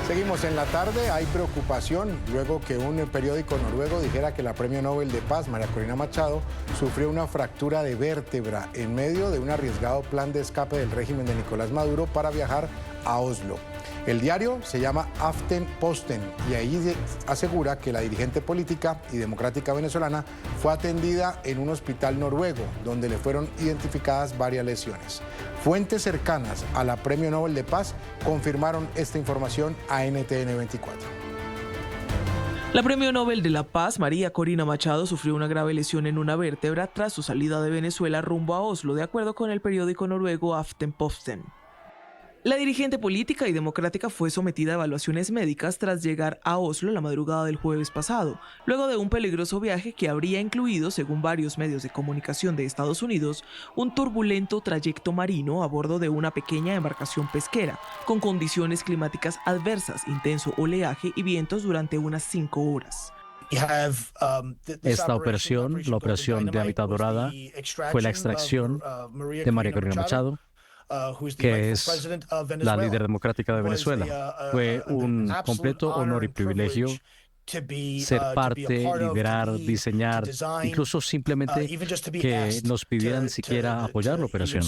Seguimos en la tarde, hay preocupación luego que un periódico noruego dijera que la Premio Nobel de Paz, María Corina Machado, sufrió una fractura de vértebra en medio de un arriesgado plan de escape del régimen de Nicolás Maduro para viajar a Oslo. El diario se llama Aftenposten y ahí asegura que la dirigente política y democrática venezolana fue atendida en un hospital noruego donde le fueron identificadas varias lesiones. Fuentes cercanas a la Premio Nobel de Paz confirmaron esta información a NTN 24. La Premio Nobel de la Paz, María Corina Machado, sufrió una grave lesión en una vértebra tras su salida de Venezuela rumbo a Oslo, de acuerdo con el periódico noruego Aftenposten. La dirigente política y democrática fue sometida a evaluaciones médicas tras llegar a Oslo la madrugada del jueves pasado, luego de un peligroso viaje que habría incluido, según varios medios de comunicación de Estados Unidos, un turbulento trayecto marino a bordo de una pequeña embarcación pesquera, con condiciones climáticas adversas, intenso oleaje y vientos durante unas 5 horas. Esta operación, la operación Dinamita Dorada, fue la extracción de María Corina Machado, que es la líder democrática de Venezuela. Fue un completo honor y privilegio ser parte, liderar, diseñar, incluso simplemente que nos pidieran siquiera apoyar la operación.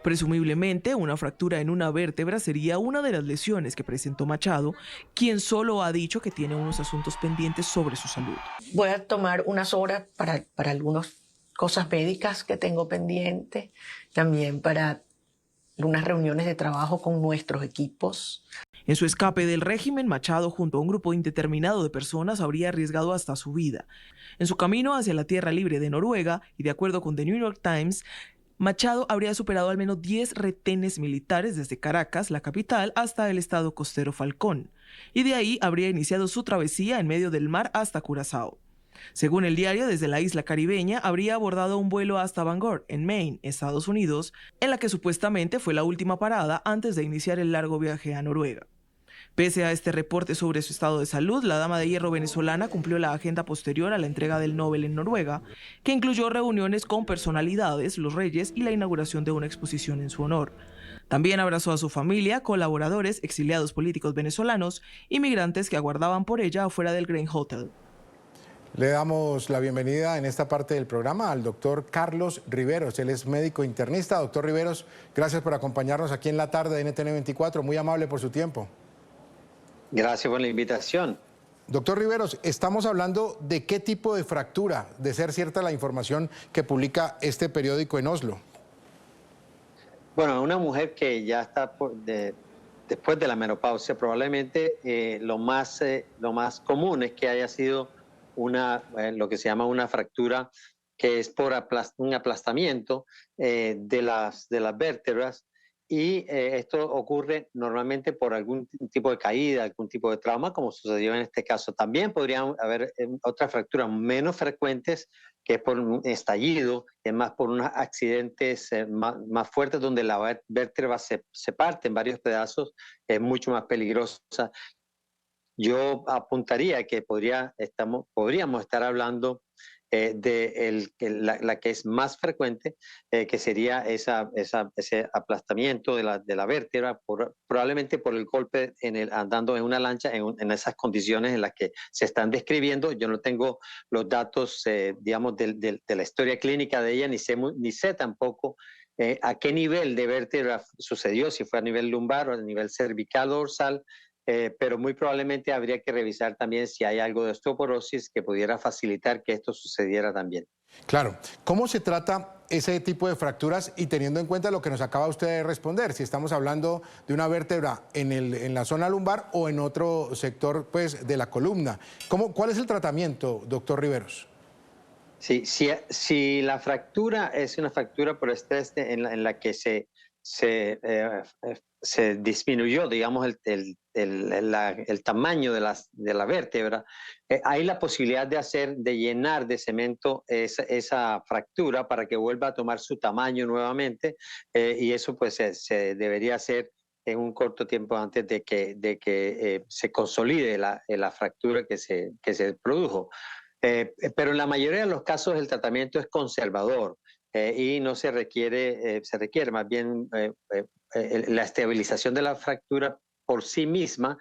Presumiblemente, una fractura en una vértebra sería una de las lesiones que presentó Machado, quien solo ha dicho que tiene unos asuntos pendientes sobre su salud. Voy a tomar unas horas para algunas cosas médicas que tengo pendientes, también para unas reuniones de trabajo con nuestros equipos. En su escape del régimen, Machado, junto a un grupo indeterminado de personas, habría arriesgado hasta su vida. En su camino hacia la tierra libre de Noruega, y de acuerdo con The New York Times, Machado habría superado al menos 10 retenes militares desde Caracas, la capital, hasta el estado costero Falcón. Y de ahí habría iniciado su travesía en medio del mar hasta Curazao. Según el diario, desde la isla caribeña habría abordado un vuelo hasta Bangor, en Maine, Estados Unidos, en la que supuestamente fue la última parada antes de iniciar el largo viaje a Noruega. Pese a este reporte sobre su estado de salud, la dama de hierro venezolana cumplió la agenda posterior a la entrega del Nobel en Noruega, que incluyó reuniones con personalidades, los reyes y la inauguración de una exposición en su honor. También abrazó a su familia, colaboradores, exiliados políticos venezolanos y migrantes que aguardaban por ella afuera del Grand Hotel. Le damos la bienvenida en esta parte del programa al doctor Carlos Riveros. Él es médico internista. Doctor Riveros, gracias por acompañarnos aquí en la tarde de NTN 24. Muy amable por su tiempo. Gracias por la invitación. Doctor Riveros, estamos hablando de qué tipo de fractura, de ser cierta la información que publica este periódico en Oslo. Bueno, una mujer que ya está después de la menopausia, probablemente lo más común es que haya sido lo que se llama una fractura, que es por un aplastamiento de las vértebras, y esto ocurre normalmente por algún tipo de caída, algún tipo de trauma, como sucedió en este caso. También podrían haber otras fracturas menos frecuentes, que es por un estallido, es más por unos accidentes más fuertes, donde la vértebra se parte en varios pedazos, es mucho más peligrosa. Yo apuntaría que podríamos estar hablando de la que es más frecuente, que sería ese aplastamiento de la vértebra, probablemente por el golpe andando en una lancha en esas condiciones en las que se están describiendo. Yo no tengo los datos, digamos, de la historia clínica de ella, ni sé tampoco a qué nivel de vértebra sucedió, si fue a nivel lumbar o a nivel cervical o dorsal. Pero muy probablemente habría que revisar también si hay algo de osteoporosis que pudiera facilitar que esto sucediera también. Claro. ¿Cómo se trata ese tipo de fracturas y teniendo en cuenta lo que nos acaba usted de responder? Si estamos hablando de una vértebra en la zona lumbar o en otro sector, pues, de la columna. ¿Cuál es el tratamiento, doctor Riveros? Sí, si la fractura es una fractura por estrés en la que se disminuyó, digamos, el tamaño de la vértebra, hay la posibilidad de llenar de cemento esa fractura para que vuelva a tomar su tamaño nuevamente, y eso pues se debería hacer en un corto tiempo antes de que se consolide la fractura que se produjo. Pero en la mayoría de los casos el tratamiento es conservador. Y no se requiere más bien la estabilización de la fractura por sí misma,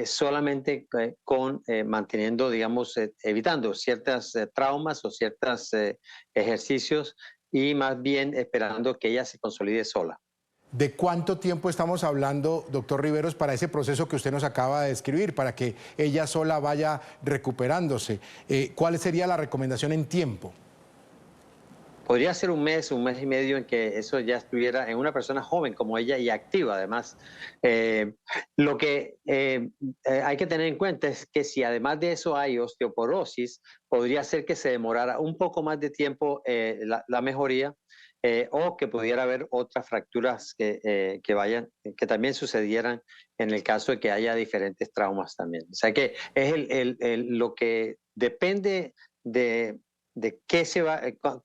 solamente manteniendo, digamos, evitando ciertos traumas o ciertos ejercicios y más bien esperando que ella se consolide sola. ¿De cuánto tiempo estamos hablando, doctor Riveros, para ese proceso que usted nos acaba de describir, para que ella sola vaya recuperándose? ¿Cuál sería la recomendación en tiempo? Podría ser un mes y medio en que eso ya estuviera en una persona joven como ella y activa además. Lo que hay que tener en cuenta es que si además de eso hay osteoporosis, podría ser que se demorara un poco más de tiempo la mejoría. O que pudiera haber otras fracturas que también sucedieran en el caso de que haya diferentes traumas también. O sea que es lo que depende de qué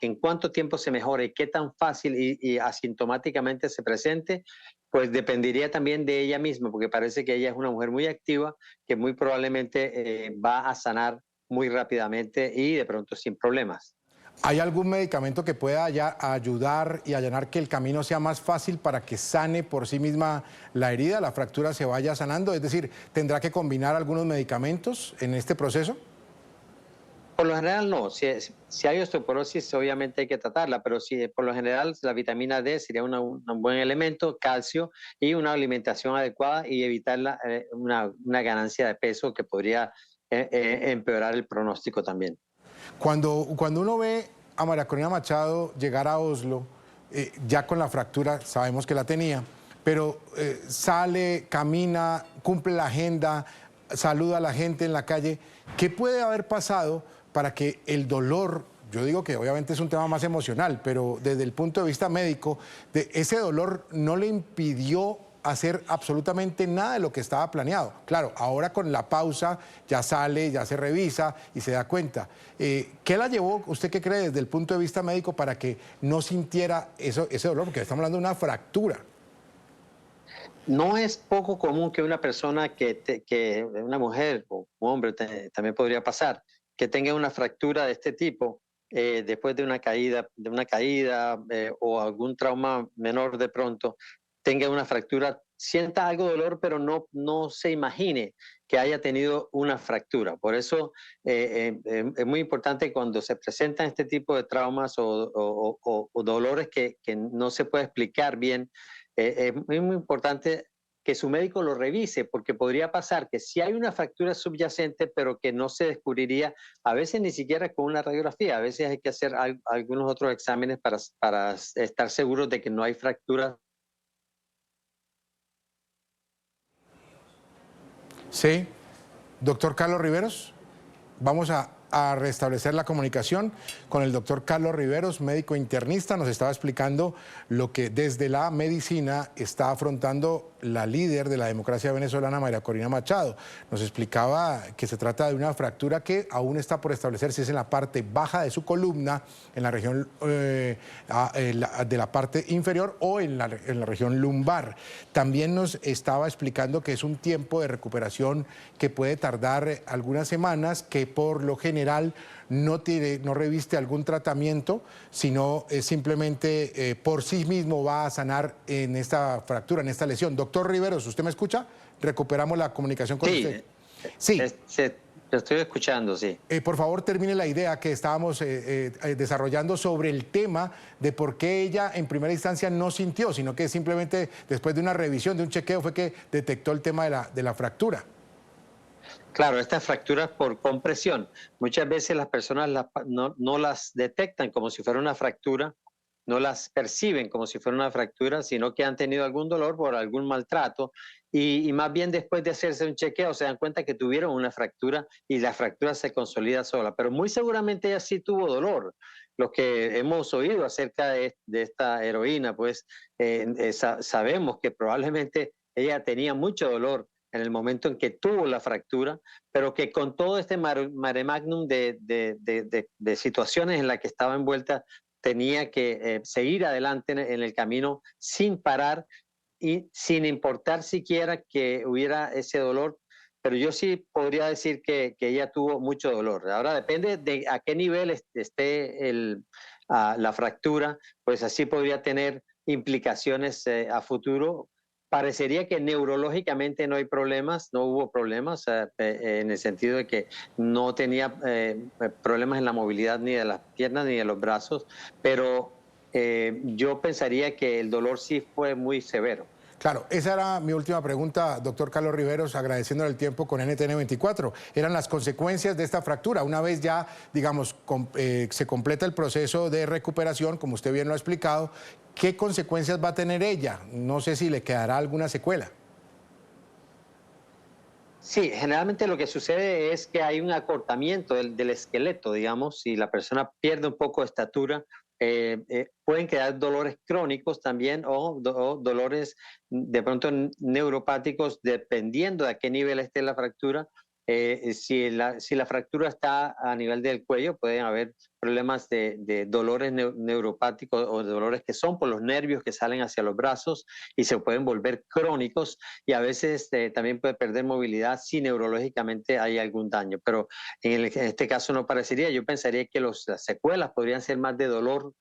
en cuánto tiempo se mejore, qué tan fácil y asintomáticamente se presente, pues dependería también de ella misma, porque parece que ella es una mujer muy activa, que muy probablemente va a sanar muy rápidamente y de pronto sin problemas. ¿Hay algún medicamento que pueda ayudar y allanar que el camino sea más fácil para que sane por sí misma la herida, la fractura se vaya sanando? Es decir, ¿tendrá que combinar algunos medicamentos en este proceso? Por lo general no. Si hay osteoporosis, obviamente hay que tratarla, pero por lo general la vitamina D sería un buen elemento, calcio y una alimentación adecuada y evitar una ganancia de peso que podría empeorar el pronóstico también. Cuando uno ve a María Corina Machado llegar a Oslo, ya con la fractura, sabemos que la tenía, pero sale, camina, cumple la agenda, saluda a la gente en la calle, ¿qué puede haber pasado para que el dolor, yo digo que obviamente es un tema más emocional, pero desde el punto de vista médico, ese dolor no le impidió hacer absolutamente nada de lo que estaba planeado? Claro, ahora con la pausa ya sale, ya se revisa y se da cuenta. ¿Qué la llevó, usted qué cree, desde el punto de vista médico para que no sintiera ese dolor? Porque estamos hablando de una fractura. No es poco común que una persona, una mujer o un hombre también podría pasar, que tenga una fractura de este tipo después de una caída o algún trauma menor de pronto, tenga una fractura, sienta algo de dolor, pero no se imagine que haya tenido una fractura. Por eso es muy importante cuando se presentan este tipo de traumas o dolores que no se puede explicar bien, es muy importante que su médico lo revise, porque podría pasar que si hay una fractura subyacente, pero que no se descubriría, a veces ni siquiera con una radiografía, a veces hay que hacer algunos otros exámenes para estar seguros de que no hay fracturas. Sí, doctor Carlos Riveros, vamos a restablecer la comunicación con el doctor Carlos Riveros, médico internista. Nos estaba explicando lo que desde la medicina está afrontando la líder de la democracia venezolana, María Corina Machado. Nos explicaba que se trata de una fractura que aún está por establecer si es en la parte baja de su columna, en la región de la parte inferior o en la región lumbar. También nos estaba explicando que es un tiempo de recuperación que puede tardar algunas semanas, que por lo general no reviste algún tratamiento, sino simplemente por sí mismo va a sanar en esta fractura, en esta lesión. Doctor Riveros, ¿usted me escucha? Recuperamos la comunicación con usted. Sí, lo estoy escuchando, sí. Por favor, termine la idea que estábamos desarrollando sobre el tema de por qué ella en primera instancia no sintió, sino que simplemente después de una revisión, de un chequeo, fue que detectó el tema de la fractura. Claro, estas fracturas por compresión, muchas veces las personas no las detectan como si fuera una fractura, no las perciben como si fuera una fractura, sino que han tenido algún dolor por algún maltrato y más bien después de hacerse un chequeo se dan cuenta que tuvieron una fractura y la fractura se consolida sola, pero muy seguramente ella sí tuvo dolor. Los que hemos oído acerca de esta heroína, pues sabemos que probablemente ella tenía mucho dolor en el momento en que tuvo la fractura, pero que con todo este mare magnum de situaciones en las que estaba envuelta, tenía que seguir adelante en el camino sin parar y sin importar siquiera que hubiera ese dolor. Pero yo sí podría decir que ella tuvo mucho dolor. Ahora depende de a qué nivel esté la fractura, pues así podría tener implicaciones a futuro. Parecería que neurológicamente no hay problemas, no hubo problemas, en el sentido de que no tenía problemas en la movilidad ni de las piernas ni de los brazos, pero yo pensaría que el dolor sí fue muy severo. Claro, esa era mi última pregunta, doctor Carlos Riveros, agradeciéndole el tiempo con NTN 24. Eran las consecuencias de esta fractura. Una vez ya, digamos, se completa el proceso de recuperación, como usted bien lo ha explicado, ¿qué consecuencias va a tener ella? No sé si le quedará alguna secuela. Sí, generalmente lo que sucede es que hay un acortamiento del esqueleto, digamos, si la persona pierde un poco de estatura, pueden quedar dolores crónicos también o dolores de pronto neuropáticos dependiendo de a qué nivel esté la fractura. Si la fractura está a nivel del cuello, pueden haber problemas de dolores neuropáticos o de dolores que son por los nervios que salen hacia los brazos y se pueden volver crónicos y a veces también puede perder movilidad si neurológicamente hay algún daño. Pero en este caso no parecería. Yo pensaría que las secuelas podrían ser más de dolor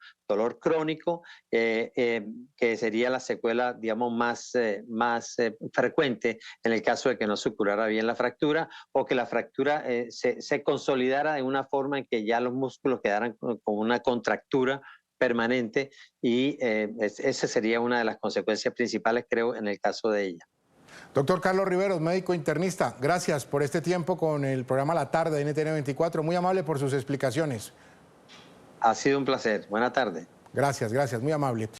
crónico, que sería la secuela, digamos, más frecuente en el caso de que no se curara bien la fractura o que la fractura se consolidara de una forma en que ya los músculos quedaran con una contractura permanente y esa sería una de las consecuencias principales, creo, en el caso de ella. Doctor Carlos Riveros, médico internista, gracias por este tiempo con el programa La Tarde de NTN 24. Muy amable por sus explicaciones. Ha sido un placer. Buena tarde. Gracias, muy amable.